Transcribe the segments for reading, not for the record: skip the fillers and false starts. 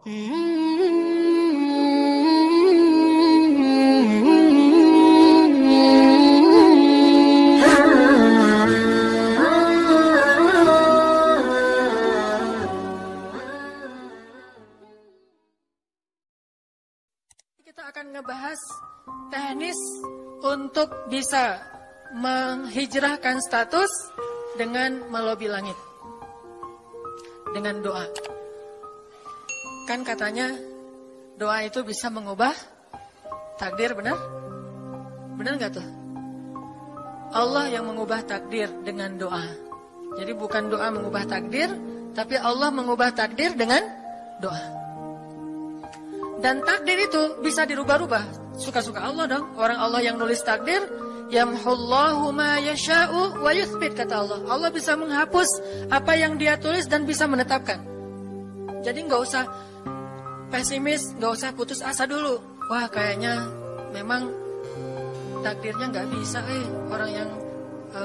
Kita akan ngebahas teknis untuk bisa menghijrahkan status dengan melobi langit. Dengan doa. Kan katanya doa itu bisa mengubah takdir, benar? Benar nggak tuh? Allah yang mengubah takdir dengan doa. Jadi bukan doa mengubah takdir, tapi Allah mengubah takdir dengan doa. Dan takdir itu bisa dirubah-rubah. Suka-suka Allah dong. Orang Allah yang nulis takdir, yamhullahu ma yasha'u wa yuthbit, kata Allah. Allah bisa menghapus apa yang Dia tulis dan bisa menetapkan. Jadi nggak usah pesimis, nggak usah putus asa dulu. Wah, kayaknya memang takdirnya nggak bisa. Orang yang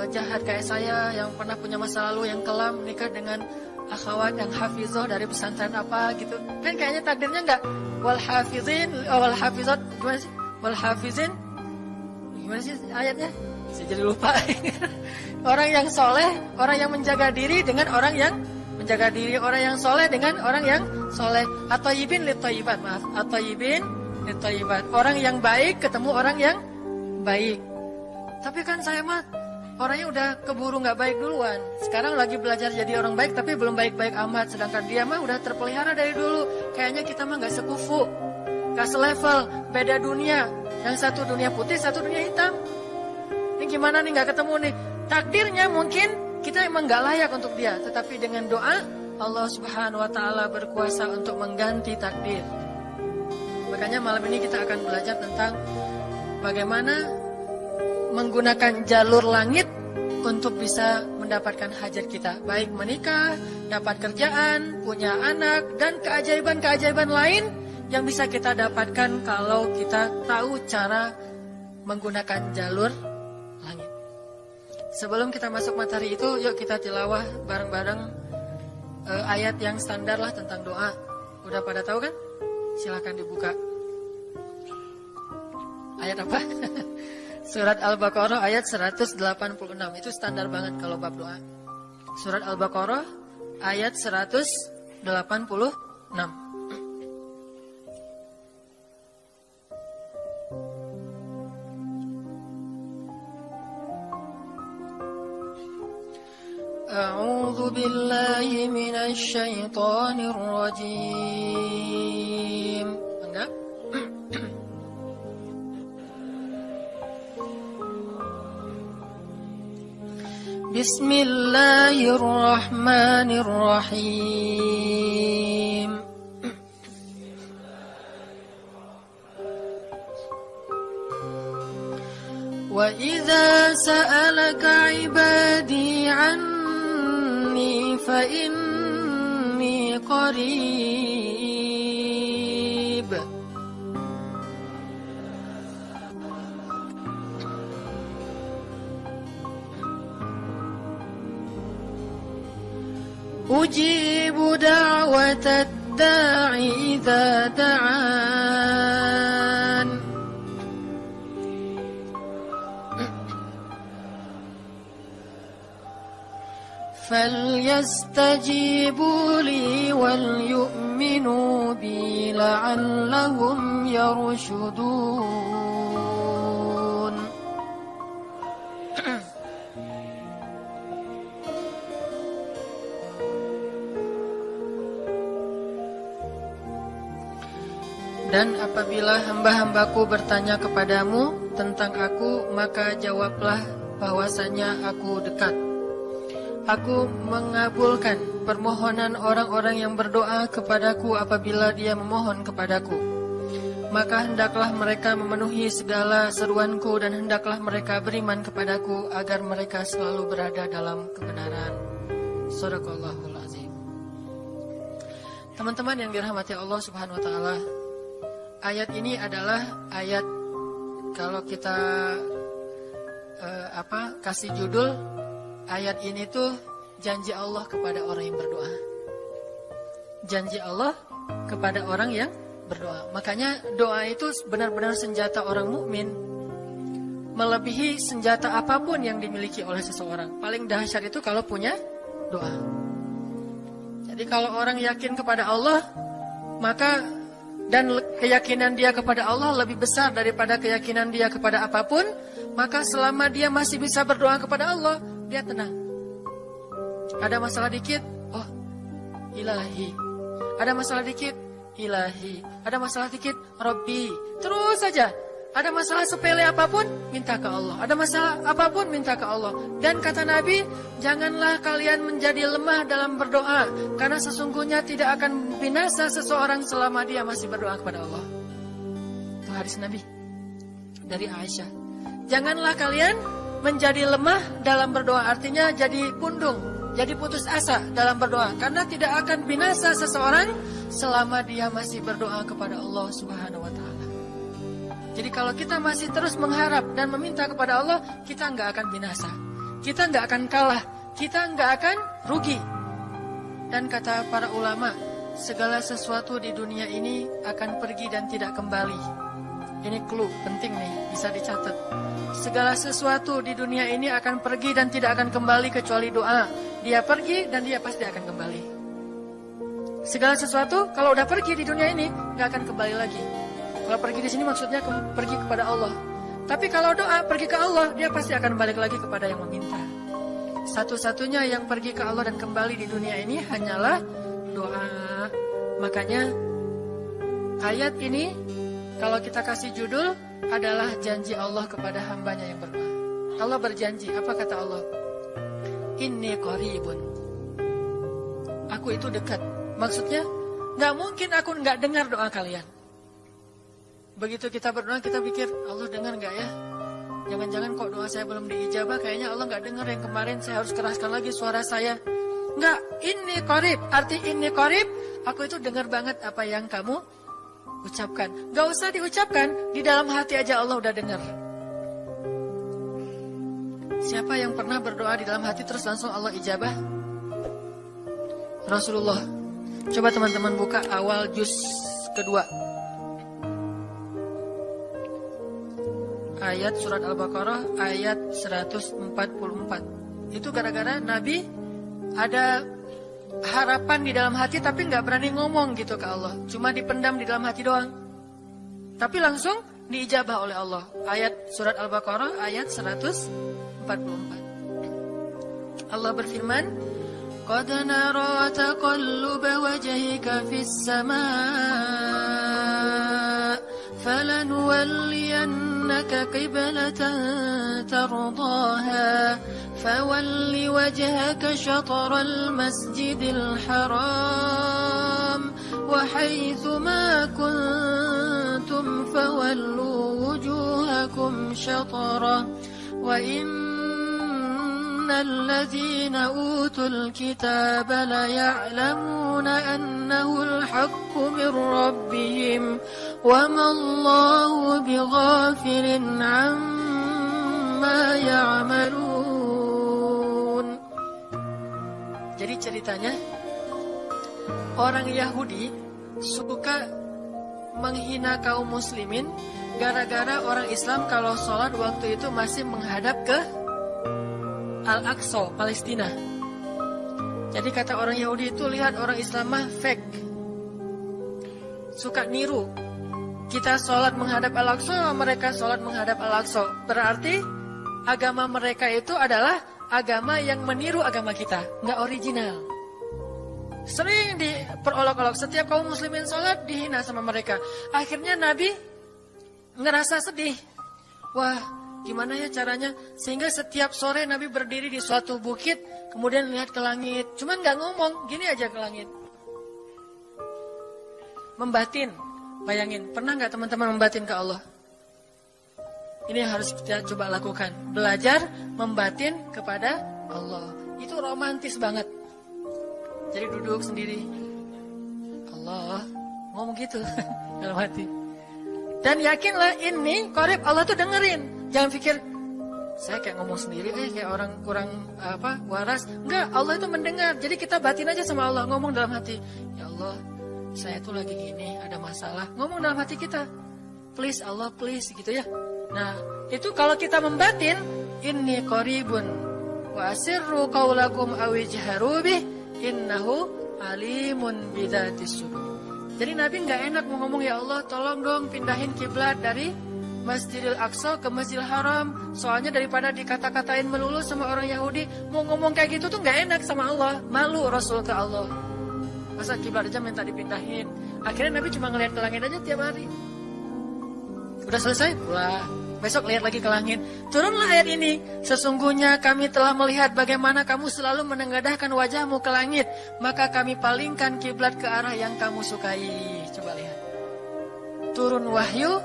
jahat kayak saya, yang pernah punya masa lalu yang kelam, nikah dengan akhwat yang hafizoh dari pesantren apa gitu. Kan kayaknya takdirnya nggak. Wal hafizin, wal hafizat, gimana sih? Wal hafizin, gimana sih ayatnya? Saya jadi lupa. Orang yang soleh, orang yang menjaga diri dengan orang yang menjaga diri, orang yang soleh dengan orang yang soleh. At-thayyibin lit-thayyibat, maaf. At-thayyibin lit-thayyibat. Orang yang baik ketemu orang yang baik. Tapi kan saya mah orangnya udah keburu nggak baik duluan. Sekarang lagi belajar jadi orang baik tapi belum baik-baik amat. Sedangkan dia mah udah terpelihara dari dulu. Kayaknya kita mah nggak sekufu, nggak selevel, beda dunia. Yang satu dunia putih, satu dunia hitam. Ini gimana nih nggak ketemu nih? Takdirnya mungkin kita emang nggak layak untuk dia. Tetapi dengan doa Allah Subhanahu Wa Taala berkuasa untuk mengganti takdir. Makanya malam ini kita akan belajar tentang bagaimana menggunakan jalur langit untuk bisa mendapatkan hajat kita. Baik menikah, dapat kerjaan, punya anak, dan keajaiban-keajaiban lain yang bisa kita dapatkan kalau kita tahu cara menggunakan jalur langit. Sebelum kita masuk materi itu, yuk kita tilawah bareng-bareng ayat yang standar lah tentang doa. Udah pada tahu kan? Silakan dibuka. Ayat apa? Surat Al-Baqarah ayat 186. Itu standar banget kalau bab doa. Surat Al-Baqarah ayat 186. A'udzu billahi minasy syaithanir rajim. Enggak? Bismillahirrahmanirrahim. Wa idza sa'alaka 'ibadi 'anni fa inni qarib. Ujibu da'watad da'i idza da'an. Falyastajibu li wal yu'minu bi la'allahum yarshudun. Dan apabila hamba-hambaku bertanya kepadamu tentang aku, maka jawablah bahwasanya aku dekat. Aku mengabulkan permohonan orang-orang yang berdoa kepadaku apabila dia memohon kepadaku. Maka hendaklah mereka memenuhi segala seruanku dan hendaklah mereka beriman kepadaku agar mereka selalu berada dalam kebenaran. Shadaqallahul azim. Teman-teman yang dirahmati Allah Subhanahu wa taala, ayat ini adalah ayat kalau kita kasih judul ayat ini tuh janji Allah kepada orang yang berdoa. Janji Allah kepada orang yang berdoa. Makanya doa itu benar-benar senjata orang mukmin, melebihi senjata apapun yang dimiliki oleh seseorang. Paling dahsyat itu kalau punya doa. Jadi kalau orang yakin kepada Allah, maka dan keyakinan dia kepada Allah lebih besar daripada keyakinan dia kepada apapun, maka selama dia masih bisa berdoa kepada Allah, dia tenang. Ada masalah dikit, oh Ilahi. Ada masalah dikit, Ilahi. Ada masalah dikit, Rabbi. Terus saja. Ada masalah sepele apapun, minta ke Allah. Ada masalah apapun, minta ke Allah. Dan kata Nabi, janganlah kalian menjadi lemah dalam berdoa, karena sesungguhnya tidak akan binasa seseorang selama dia masih berdoa kepada Allah. Itu hadis Nabi dari Aisyah. Janganlah kalian menjadi lemah dalam berdoa, artinya jadi pundung, jadi putus asa dalam berdoa, karena tidak akan binasa seseorang selama dia masih berdoa kepada Allah Subhanahu wa Ta'ala. Jadi kalau kita masih terus mengharap dan meminta kepada Allah, kita nggak akan binasa, kita nggak akan kalah, kita nggak akan rugi. Dan kata para ulama, segala sesuatu di dunia ini akan pergi dan tidak kembali. Ini clue penting nih, bisa dicatat. Segala sesuatu di dunia ini akan pergi dan tidak akan kembali kecuali doa. Dia pergi dan dia pasti akan kembali. Segala sesuatu kalau udah pergi di dunia ini nggak akan kembali lagi. Kalau pergi di sini maksudnya pergi kepada Allah. Tapi kalau doa pergi ke Allah, dia pasti akan balik lagi kepada yang meminta. Satu-satunya yang pergi ke Allah dan kembali di dunia ini hanyalah doa. Makanya ayat ini kalau kita kasih judul adalah janji Allah kepada hambanya yang berdoa. Allah berjanji, apa kata Allah? Inni qaribun. Aku itu dekat. Maksudnya nggak mungkin aku nggak dengar doa kalian. Begitu kita berdoa, kita pikir, Allah dengar nggak ya? Jangan-jangan kok doa saya belum diijabah, kayaknya Allah nggak dengar yang kemarin, saya harus keraskan lagi suara saya. Nggak, ini qarib. Arti ini qarib, aku itu dengar banget apa yang kamu ucapkan. Nggak usah diucapkan, di dalam hati aja Allah udah dengar. Siapa yang pernah berdoa di dalam hati terus langsung Allah ijabah? Rasulullah. Coba teman-teman buka awal juz kedua. Ayat surat Al-Baqarah ayat 144. Itu gara-gara Nabi ada harapan di dalam hati tapi nggak berani ngomong gitu ke Allah. Cuma dipendam di dalam hati doang. Tapi langsung diijabah oleh Allah. Ayat surat Al-Baqarah ayat 144. Allah berfirman, "Qad nara taqalluba wajhika fis samaa, فلنولينك قبلة ترضاها فول وجهك شطر المسجد الحرام وحيث ما كنتم فولوا وجوهكم شطره وإن الذين أوتوا الكتاب ليعلمون أنه الحق من ربهم وما الله بغافل عما يعملون. Jadi ceritanya orang Yahudi suka menghina kaum muslimin gara-gara orang Islam kalau sholat waktu itu masih menghadap ke Al-Aqsa, Palestina. Jadi kata orang Yahudi itu, lihat orang Islam mah fake, suka niru. Kita sholat menghadap Al-Aqsa, mereka sholat menghadap Al-Aqsa. Berarti agama mereka itu adalah agama yang meniru agama kita, nggak original. Sering diperolok-olok, setiap kaum muslimin sholat dihina sama mereka. Akhirnya Nabi ngerasa sedih. Wah, gimana ya caranya? Sehingga setiap sore Nabi berdiri di suatu bukit, kemudian lihat ke langit. Cuman nggak ngomong, gini aja ke langit. Membatin, bayangin. Pernah nggak teman-teman membatin ke Allah? Ini yang harus kita coba lakukan. Belajar membatin kepada Allah. Itu romantis banget. Jadi duduk sendiri. Allah, ngomong gitu dalam hati. Dan yakinlah ini qarib, Allah tuh dengerin. Jangan pikir saya kayak ngomong sendiri, kayak orang kurang waras. Enggak, Allah itu mendengar. Jadi kita batin aja sama Allah, ngomong dalam hati. Ya Allah, saya tuh lagi gini, ada masalah. Ngomong dalam hati kita, please Allah, please gitu ya. Nah, itu kalau kita membatin, inni qaribun wa asirru qaulakum aw ijharu bih innahu alimun bidzatis sudur. Jadi Nabi nggak enak mau ngomong, ya Allah tolong dong pindahin kiblat dari Masjidil Aqsa ke Masjidil Haram. Soalnya daripada dikata-katain melulu sama orang Yahudi, mau ngomong kayak gitu tuh nggak enak sama Allah. Malu Rasul ke Allah. Masa kiblat aja minta dipindahin. Akhirnya Nabi cuma ngeliat ke langit aja tiap hari. Udah selesai pulang. Besok lihat lagi ke langit. Turunlah ayat ini. Sesungguhnya kami telah melihat bagaimana kamu selalu menengadahkan wajahmu ke langit. Maka kami palingkan kiblat ke arah yang kamu sukai. Coba lihat. Turun wahyu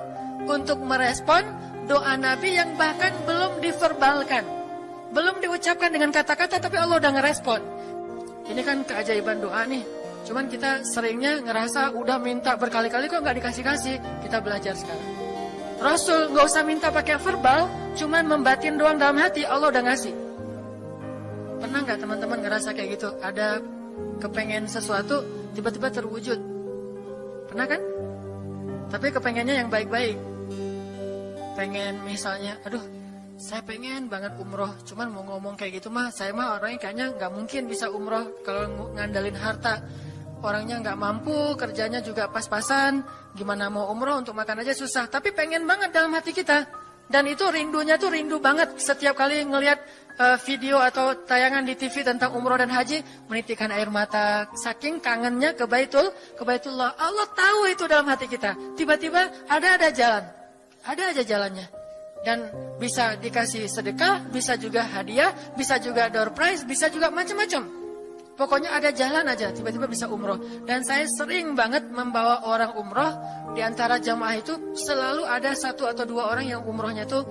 untuk merespon doa Nabi yang bahkan belum diverbalkan. Belum diucapkan dengan kata-kata, tapi Allah udah ngerespon. Ini kan keajaiban doa nih. Cuman kita seringnya ngerasa udah minta berkali-kali kok nggak dikasih-kasih. Kita belajar sekarang. Rasul nggak usah minta pakai verbal, cuman membatin doang dalam hati, Allah udah ngasih. Pernah nggak teman-teman ngerasa kayak gitu? Ada kepengen sesuatu, tiba-tiba terwujud. Pernah kan? Tapi kepengennya yang baik-baik. Pengen misalnya, aduh, saya pengen banget umroh, cuman mau ngomong kayak gitu mah, saya mah orangnya kayaknya nggak mungkin bisa umroh kalau ngandalin harta. Orangnya nggak mampu, kerjanya juga pas-pasan, gimana mau umroh untuk makan aja susah. Tapi pengen banget dalam hati kita. Dan itu rindunya tuh rindu banget. Setiap kali ngelihat video atau tayangan di TV tentang umroh dan haji, menitikkan air mata. Saking kangennya ke Baitullah. Allah tahu itu dalam hati kita. Tiba-tiba ada jalan. Ada aja jalannya. Dan bisa dikasih sedekah, bisa juga hadiah, bisa juga door prize, bisa juga macam-macam. Pokoknya ada jalan aja, tiba-tiba bisa umroh. Dan saya sering banget membawa orang umroh. Di antara jamaah itu selalu ada 1 atau 2 orang yang umrohnya itu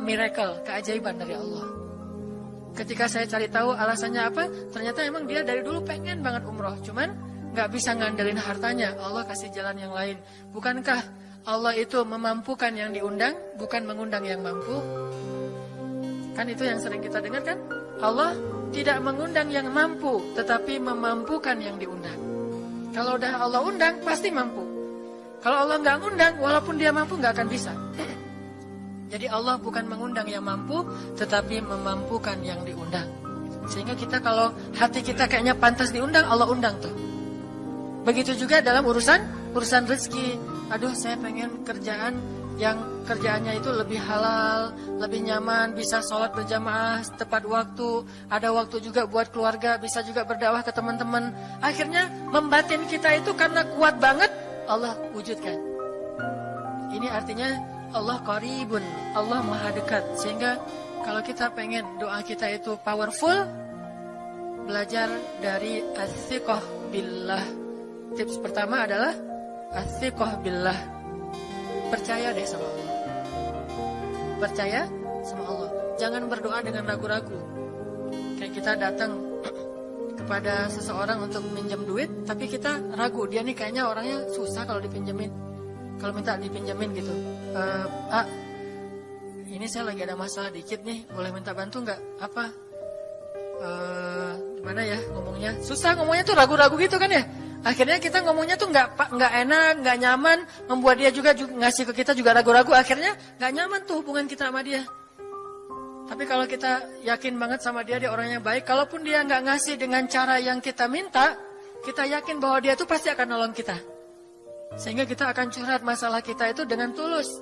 miracle, keajaiban dari Allah. Ketika saya cari tahu alasannya apa, ternyata emang dia dari dulu pengen banget umroh. Cuman gak bisa ngandelin hartanya, Allah kasih jalan yang lain. Bukankah Allah itu memampukan yang diundang, bukan mengundang yang mampu? Kan itu yang sering kita dengar kan? Allah tidak mengundang yang mampu, tetapi memampukan yang diundang. Kalau udah Allah undang, pasti mampu. Kalau Allah nggak ngundang, walaupun dia mampu nggak akan bisa. Jadi Allah bukan mengundang yang mampu, tetapi memampukan yang diundang. Sehingga kita kalau hati kita kayaknya pantas diundang, Allah undang tuh. Begitu juga dalam urusan rezeki. Aduh, saya pengen kerjaan yang kerjaannya itu lebih halal, lebih nyaman, bisa sholat berjamaah tepat waktu, ada waktu juga buat keluarga, bisa juga berdakwah ke teman-teman. Akhirnya membatin kita itu karena kuat banget, Allah wujudkan. Ini artinya Allah qaribun, Allah maha dekat. Sehingga kalau kita pengen doa kita itu powerful, belajar dari as-thiqah billah. Tips pertama adalah as-thiqah billah. Percaya deh sama Allah. Percaya sama Allah. Jangan berdoa dengan ragu-ragu. Kayak kita datang kepada seseorang untuk minjem duit, tapi kita ragu. Dia nih kayaknya orangnya susah kalau dipinjemin. Kalau minta dipinjemin gitu. Pak, ini saya lagi ada masalah dikit nih. Boleh minta bantu nggak? Apa? Gimana ya ngomongnya? Susah ngomongnya tuh ragu-ragu gitu kan ya. Akhirnya kita ngomongnya tuh nggak enak, nggak nyaman, membuat dia juga ngasih ke kita juga ragu-ragu. Akhirnya nggak nyaman tuh hubungan kita sama dia. Tapi kalau kita yakin banget sama dia orangnya baik, kalaupun dia nggak ngasih dengan cara yang kita minta, kita yakin bahwa dia tuh pasti akan nolong kita. Sehingga kita akan curhat masalah kita itu dengan tulus.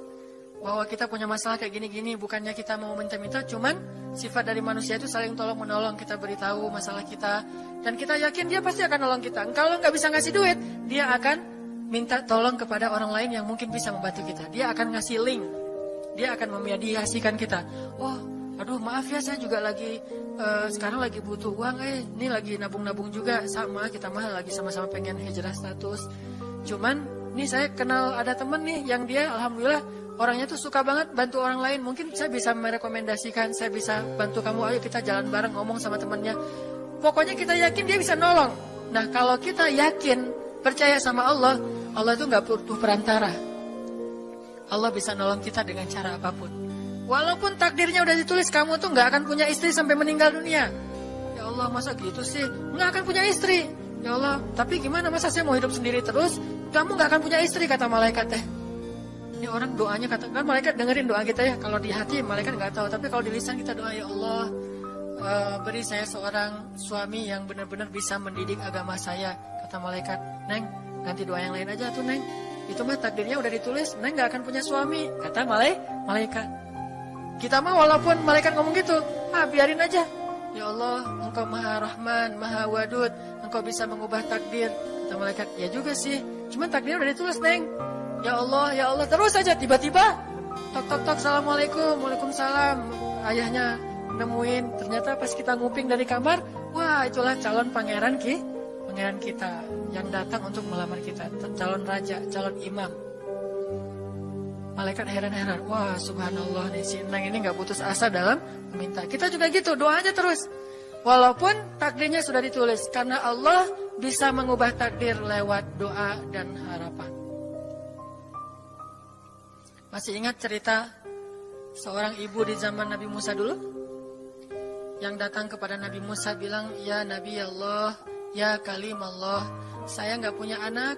Bahwa kita punya masalah kayak gini-gini, bukannya kita mau minta-minta, cuman sifat dari manusia itu saling tolong-menolong. Kita beritahu masalah kita, dan kita yakin dia pasti akan nolong kita. Kalau nggak bisa ngasih duit, dia akan minta tolong kepada orang lain yang mungkin bisa membantu kita. Dia akan ngasih link, dia akan memediasikan kita. Oh, aduh maaf ya, saya juga lagi sekarang lagi butuh uang. Ini lagi nabung-nabung juga, sama kita mah lagi sama-sama pengen hijrah status. Cuman nih saya kenal ada temen nih yang dia alhamdulillah orangnya tuh suka banget bantu orang lain. Mungkin saya bisa merekomendasikan, saya bisa bantu kamu, ayo kita jalan bareng ngomong sama temennya. Pokoknya kita yakin dia bisa nolong. Nah kalau kita yakin, percaya sama Allah, Allah itu gak butuh perantara. Allah bisa nolong kita dengan cara apapun. Walaupun takdirnya udah ditulis, kamu tuh gak akan punya istri sampai meninggal dunia. Ya Allah masa gitu sih, gak akan punya istri. Ya Allah, tapi gimana, masa saya mau hidup sendiri terus? Kamu gak akan punya istri, kata malaikat teh. Ini orang doanya, kata kan malaikat dengerin doa kita ya. Kalau di hati malaikat gak tahu, tapi kalau di lisan kita doa, ya Allah, beri saya seorang suami yang benar-benar bisa mendidik agama saya. Kata malaikat, Neng, ganti doa yang lain aja tuh Neng. Itu mah takdirnya udah ditulis, Neng gak akan punya suami. Kata malaikat. Kita mah walaupun malaikat ngomong gitu, biarin aja. Ya Allah, Engkau Maha Rahman, Maha Wadud, Engkau bisa mengubah takdir. Kata malaikat, ya juga sih, cuman takdirnya udah ditulis Neng. Ya Allah, terus aja tiba-tiba tok, Assalamualaikum, Waalaikumsalam. Ayahnya nemuin, ternyata pas kita nguping dari kamar, wah itulah calon pangeran kita yang datang untuk melamar kita, calon raja, calon imam. Malaikat heran-heran, wah subhanallah nih si Neng ini gak putus asa dalam meminta. Kita juga gitu, doa aja terus. Walaupun takdirnya sudah ditulis, karena Allah bisa mengubah takdir lewat doa dan harapan. Masih ingat cerita seorang ibu di zaman Nabi Musa dulu? Yang datang kepada Nabi Musa bilang, ya Nabi Allah, ya Kalim Allah, saya gak punya anak,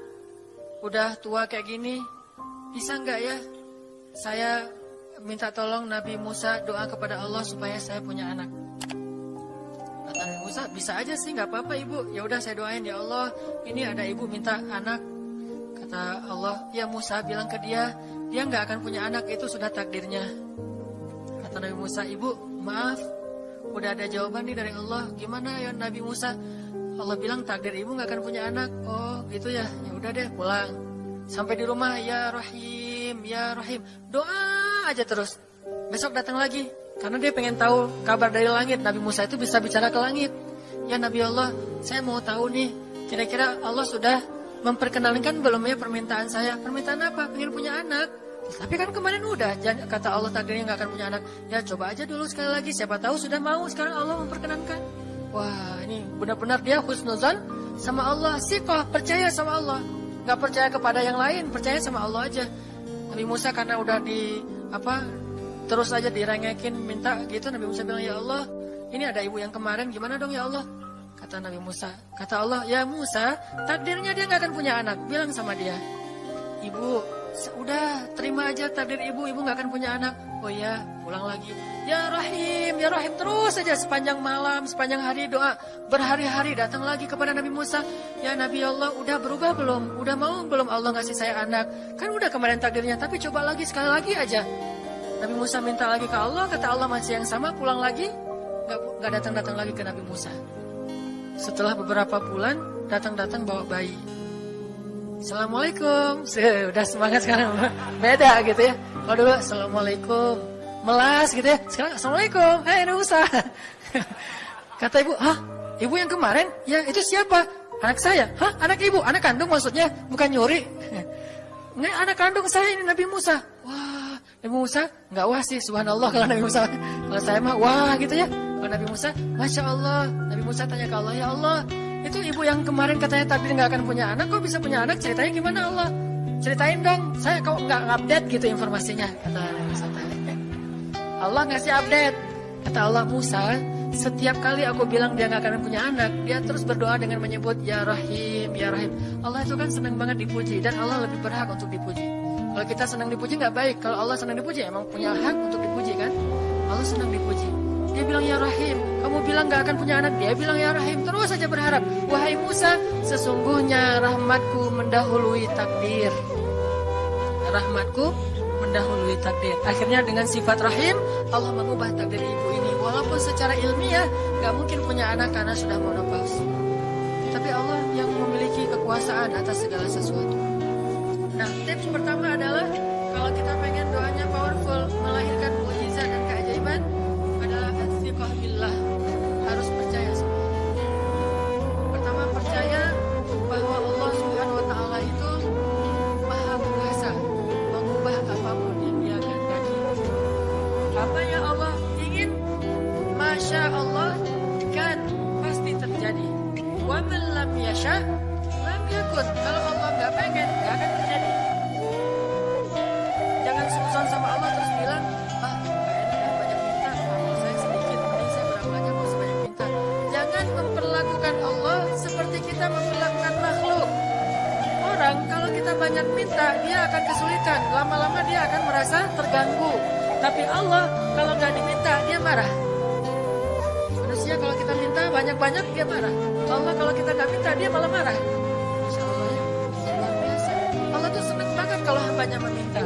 udah tua kayak gini, bisa gak ya? Saya minta tolong Nabi Musa doa kepada Allah supaya saya punya anak. Kata Nabi Musa, bisa aja sih, gak apa-apa ibu. Ya udah saya doain, ya Allah, ini ada ibu minta anak. Kata Allah, ya Musa bilang ke dia gak akan punya anak, itu sudah takdirnya. Kata Nabi Musa, ibu maaf, udah ada jawaban nih dari Allah. Gimana ya Nabi Musa? Allah bilang takdir ibu gak akan punya anak. Oh gitu ya, ya udah deh pulang. Sampai di rumah, ya Rahim, ya Rahim, doa aja terus. Besok datang lagi, karena dia pengen tahu kabar dari langit. Nabi Musa itu bisa bicara ke langit. Ya Nabi Allah, saya mau tahu nih, kira-kira Allah sudah memperkenalkan belum ya permintaan saya? Permintaan apa? Pengen punya anak. Tapi kan kemarin udah, kata Allah takdirnya gak akan punya anak. Ya coba aja dulu sekali lagi, siapa tahu sudah mau. Sekarang Allah memperkenankan. Wah ini benar-benar dia husnuzan sama Allah. Siqah, percaya sama Allah. Gak percaya kepada yang lain, percaya sama Allah aja. Nabi Musa karena udah terus aja direngekin minta gitu. Nabi Musa bilang, ya Allah, ini ada ibu yang kemarin, gimana dong ya Allah? Kata Nabi Musa, kata Allah, ya Musa, takdirnya dia gak akan punya anak. Bilang sama dia, ibu, udah terima aja takdir ibu gak akan punya anak. Oh ya, pulang lagi. Ya Rahim, terus aja sepanjang malam, sepanjang hari doa. Berhari-hari datang lagi kepada Nabi Musa. Ya Nabi Allah, udah berubah belum? Udah mau belum Allah ngasih saya anak? Kan udah kemarin takdirnya, tapi coba lagi, sekali lagi aja. Nabi Musa minta lagi ke Allah, kata Allah masih yang sama, pulang lagi. Gak datang-datang lagi ke Nabi Musa. Setelah beberapa bulan, datang-datang bawa bayi. Assalamualaikum. Udah semangat sekarang. Beda gitu ya. Kalau dulu Assalamualaikum, melas gitu ya. Sekarang Assalamualaikum, hai Nabi Musa. Kata ibu, ibu yang kemarin? Ya itu siapa? Anak saya. Anak ibu? Anak kandung maksudnya? Bukan nyuri. Nggak, anak kandung saya ini Nabi Musa. Wah, Nabi Musa nggak wah sih, subhanallah kalau Nabi Musa. Kalau saya mah wah gitu ya. Kalau Nabi Musa, Masya Allah. Nabi Musa tanya ke Allah, ya Allah, itu ibu yang kemarin katanya takdir nggak akan punya anak, kok bisa punya anak? Ceritanya gimana Allah? Ceritain dong, saya kok nggak update gitu informasinya. Kata Nabi Musa. Allah ngasih update. Kata Allah, Musa, setiap kali aku bilang dia nggak akan punya anak, dia terus berdoa dengan menyebut Ya Rahim, Ya Rahim. Allah itu kan senang banget dipuji, dan Allah lebih berhak untuk dipuji. Kalau kita senang dipuji nggak baik. Kalau Allah senang dipuji, emang punya hak untuk dipuji kan? Allah senang dipuji. Dia bilang Ya Rahim, kamu bilang gak akan punya anak. Dia bilang Ya Rahim, terus saja berharap. Wahai Musa, sesungguhnya rahmatku mendahului takdir. Rahmatku mendahului takdir. Akhirnya dengan sifat Rahim, Allah mengubah takdir ibu ini. Walaupun secara ilmiah gak mungkin punya anak karena sudah menopause. Tapi Allah yang memiliki kekuasaan atas segala sesuatu. Nah, tips pertama adalah kalau kita pengen doanya powerful, melahirkan mukjizat dan keajaiban, Thiqah billah, harus percaya sama Allah. Pertama, percaya bahwa Allah Subhanahu wa Ta'ala itu Maha Kuasa mengubah apapun yang Dia kehendaki. Apa yang Allah ingin, Masya Allah, kan pasti terjadi. Wa man lam yasha lam yakun. Kalau Allah nggak pengen, nggak akan terjadi. Jangan suuzon sama Allah terus bilang, banyak minta, dia akan kesulitan. Lama-lama dia akan merasa terganggu. Tapi Allah kalau nggak diminta, dia marah. Manusia kalau kita minta banyak-banyak, dia marah. Allah kalau kita nggak minta, dia malah marah. Masya Allah ya, luar biasa. Allah tuh senang banget kalau hambanya meminta.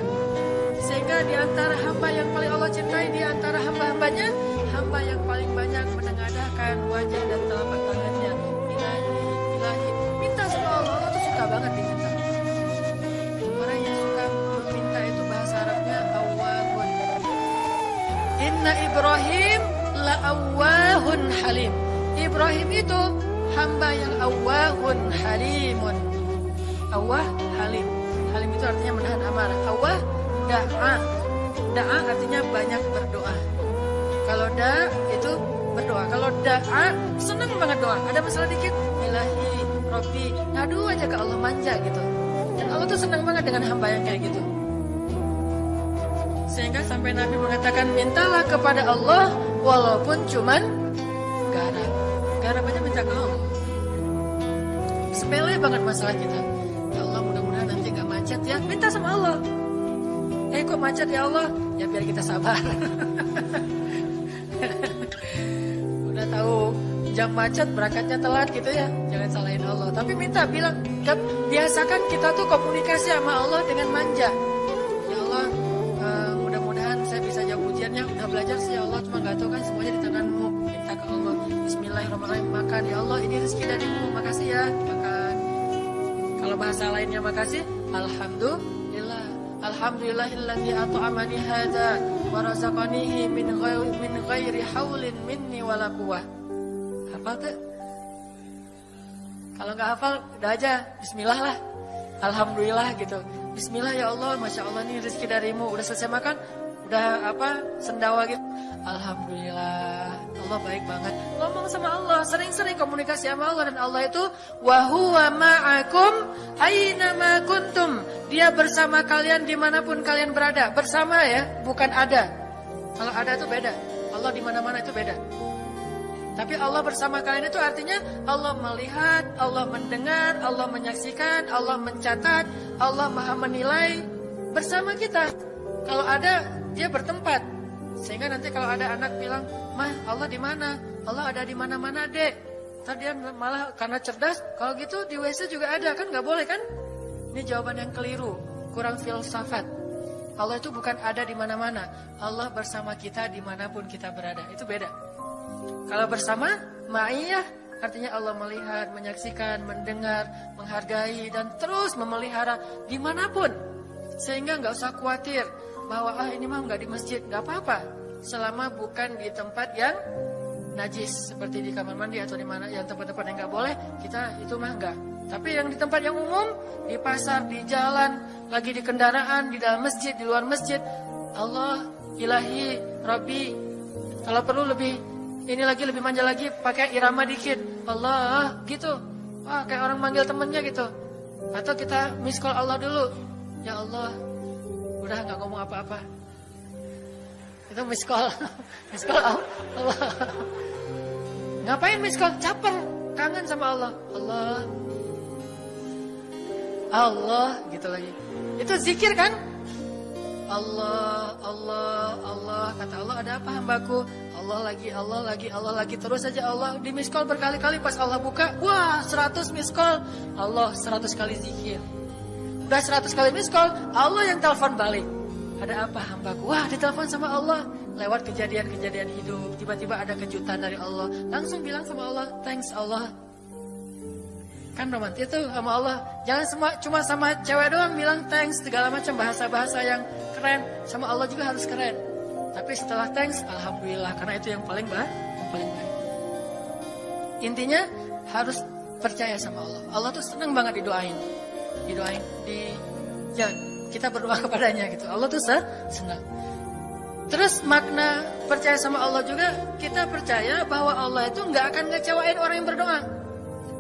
Sehingga di antara hamba yang paling Allah cintai, di antara hamba-hambanya, hamba yang paling banyak menengadahkan wajah dan telapak tangannya. Ilahi, minta sama Allah. Allah tuh suka banget diminta. Orang yang suka meminta itu bahasa Arabnya awwahun. Inna Ibrahim la awwahun halim. Ibrahim itu hamba yang awwahun halimun. Awwah halim. Halim itu artinya menahan amarah. Awwah da'a. Da'a artinya banyak berdoa. Kalau da itu berdoa. Kalau da'a senang banget doa. Ada masalah dikit, ilahi, Rabbi, ngadu aja ke Allah, manja gitu. Dan Allah tuh senang banget dengan hamba yang kayak gitu. Sehingga sampai Nabi mengatakan, mintalah kepada Allah walaupun cuman garam. Garam aja minta ke Allah. Sepele banget masalah kita. Ya Allah, mudah-mudahan nanti gak macet ya. Minta sama Allah. Kok macet ya Allah? Ya biar kita sabar. Udah tahu jam macet berangkatnya telat gitu ya. Jangan salahin Allah. Tapi minta, bilang, biasakan kita tuh komunikasi sama Allah dengan manja. Ya Allah, mudah-mudahan saya bisa jawab ujiannya. Udah belajar sih ya Allah, cuma gak tahu kan semuanya di tanganmu. Minta ke Allah. Bismillahirrahmanirrahim. Makan ya Allah, ini rezeki darimu. Makasih ya. Makan. Kalau bahasa lainnya makasih, alhamdulillah. Alhamdulillahilladzi at'amani hadza wa razaqanihi min ghairi haulin minni wala quwwah. Hafal tuh? Kalau nggak hafal, udah aja bismillah lah. Alhamdulillah gitu. Bismillah ya Allah, Masya Allah ini rezeki darimu. Udah selesai makan, udah sendawa gitu. Alhamdulillah, Allah baik banget. Ngomong sama Allah, sering-sering komunikasi sama Allah. Dan Allah itu wa huwa ma'akum aina ma kuntum. Dia bersama kalian dimanapun kalian berada. Bersama ya, bukan ada. Kalau ada itu beda. Allah di mana-mana itu beda. Tapi Allah bersama kalian itu artinya Allah melihat, Allah mendengar, Allah menyaksikan, Allah mencatat, Allah maha menilai bersama kita. Kalau ada, dia bertempat. Sehingga nanti kalau ada anak bilang, "Mah, Allah di mana?" Allah ada di mana-mana, Dek. Ntar dia malah karena cerdas, kalau gitu di WC juga ada, kan nggak boleh kan? Ini jawaban yang keliru, kurang filsafat. Allah itu bukan ada di mana-mana. Allah bersama kita dimanapun kita berada. Itu beda. Kalau bersama, ma'iyah, artinya Allah melihat, menyaksikan, mendengar, menghargai, dan terus memelihara dimanapun. Sehingga nggak usah khawatir bahwa ini mah nggak di masjid, nggak apa-apa. Selama bukan di tempat yang najis, seperti di kamar mandi atau di mana yang tempat-tempat yang nggak boleh, kita itu mah nggak. Tapi yang di tempat yang umum, di pasar, di jalan, lagi di kendaraan, di dalam masjid, di luar masjid, Allah, ilahi, Rabbi. Kalau perlu lebih manja lagi, pakai irama dikit. Allah, gitu. Wah, kayak orang manggil temennya gitu. Atau kita miss call Allah dulu. Ya Allah, udah nggak ngomong apa-apa. Itu miss call. Miss call Allah. Ngapain miss call? Caper, kangen sama Allah. Allah, gitu lagi. Itu zikir kan? Allah, kata Allah, ada apa hambaku? Allah lagi, terus aja Allah. Di miss call berkali-kali, pas Allah buka, wah 100 miss call. Allah 100 kali zikir. Udah 100 kali miss call, Allah yang telepon balik. Ada apa hambaku? Wah, ditelepon sama Allah. Lewat kejadian-kejadian hidup, tiba-tiba ada kejutan dari Allah. Langsung bilang sama Allah, thanks Allah. Kan romantis itu sama Allah. Jangan cuma sama cewek doang bilang thanks, segala macam bahasa-bahasa yang keren. Sama Allah juga harus keren. Tapi setelah thanks, alhamdulillah, karena itu yang paling baik. Intinya harus percaya sama Allah. Allah tuh senang banget didoain, kita berdoa kepadanya gitu. Allah tuh senang. Terus makna percaya sama Allah juga, kita percaya bahwa Allah itu nggak akan ngecewain orang yang berdoa.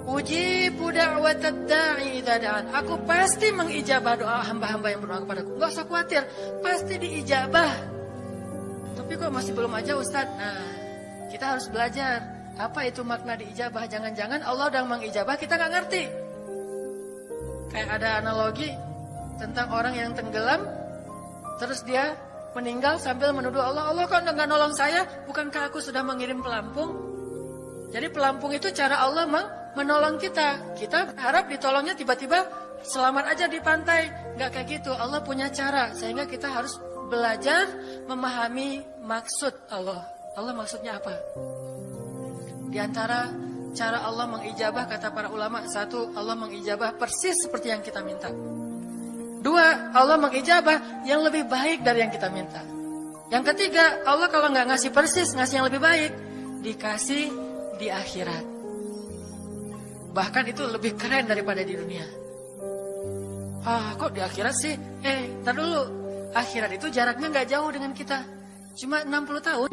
Ujibu da'watad da'i idza da'an. Aku pasti mengijabah doa hamba-hamba yang berdoa kepadaku. Enggak usah khawatir, pasti diijabah. Tapi kok masih belum aja Ustaz? Nah, kita harus belajar. Apa itu makna diijabah? Jangan-jangan Allah udah mengijabah, kita nggak ngerti. Kayak ada analogi, tentang orang yang tenggelam, terus dia meninggal sambil menuduh Allah, Allah kok nggak nolong saya, bukankah aku sudah mengirim pelampung? Jadi pelampung itu cara Allah menolong kita. Kita harap ditolongnya tiba-tiba selamat aja di pantai, nggak kayak gitu. Allah punya cara, sehingga kita harus belajar memahami maksud Allah. Allah maksudnya apa? Di antara cara Allah mengijabah, kata para ulama, satu, Allah mengijabah persis seperti yang kita minta. Dua, Allah mengijabah yang lebih baik dari yang kita minta. Yang ketiga, Allah kalau nggak ngasih persis, ngasih yang lebih baik, dikasih di akhirat. Bahkan itu lebih keren daripada di dunia. Kok di akhirat sih? Ntar dulu. Akhirat itu jaraknya nggak jauh dengan kita. Cuma 60 tahun.